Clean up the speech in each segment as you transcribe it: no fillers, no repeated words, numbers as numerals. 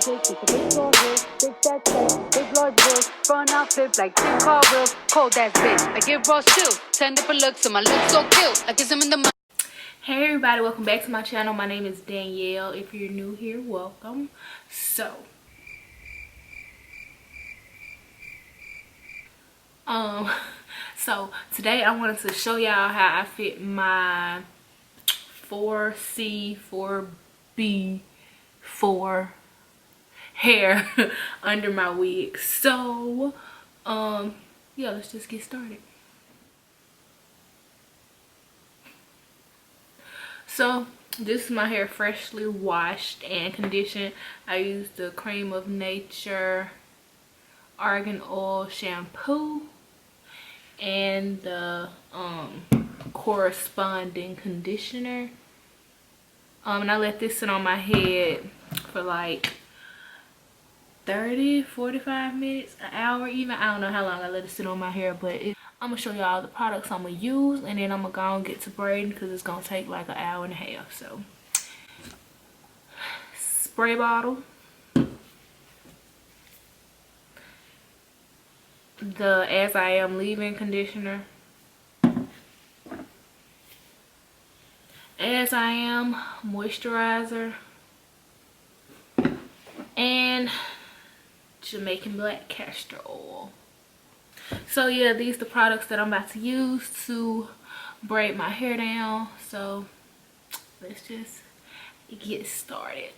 project, it's a big tall hill, big fat check, big large bills, front out flip like 10 car wheels, cold ass bitch, I give raw chill, 10 different looks, so my looks so cute, I kiss him in the mouth. Hey everybody, welcome back to my channel. My name is Danielle. If you're new here, welcome. So today I wanted to show y'all how I fit my 4C 4B 4 hair under my wig. So yeah, let's just get started. So this is my hair freshly washed and conditioned. I used the Cream of Nature argan oil shampoo and the corresponding conditioner. And I let this sit on my head for like 30-45 minutes, an hour even. I don't know how long I let it sit on my hair, but I'm gonna show y'all the products I'm gonna use, and then I'm gonna go and get to braiding because it's gonna take like an hour and a half. So spray bottle, the As I Am leave-in conditioner, As I Am moisturizer, and Jamaican black castor oil. So yeah, these are the products that I'm about to use to braid my hair down. So let's just get started.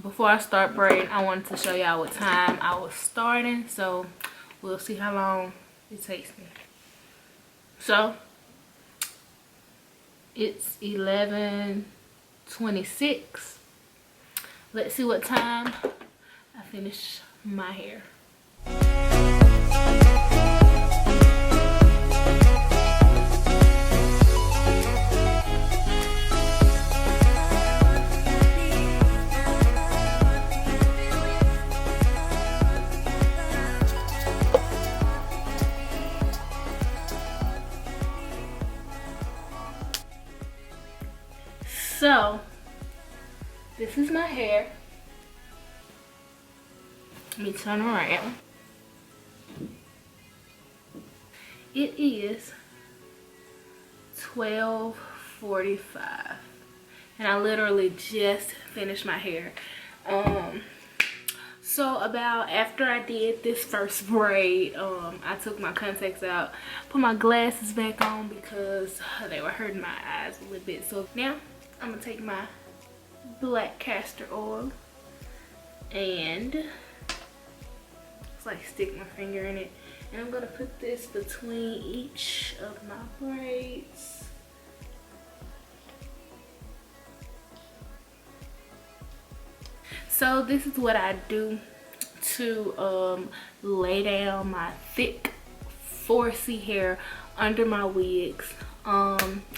Before I start braiding, I wanted to show y'all what time I was starting, so we'll see how long it takes me. So it's 11:26. Let's see what time I finish my hair. So this is my hair. Let me turn around. It is 12:45 and I literally just finished my hair. So about after I did this first braid, I took my contacts out, put my glasses back on because they were hurting my eyes a little bit. So now I'm gonna take my black castor oil and it's like stick my finger in it, and I'm gonna put this between each of my braids. So this is what I do to lay down my thick 4C hair under my wigs.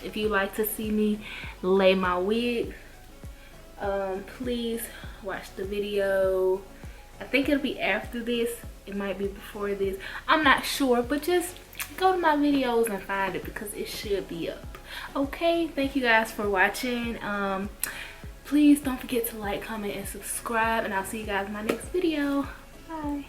If you like to see me lay my wig, please watch the video. I think it'll be after this, it might be before this, I'm not sure, but just go to my videos and find it because it should be up. Okay, thank you guys for watching. Please don't forget to like, comment, and subscribe, and I'll see you guys in my next video. Bye.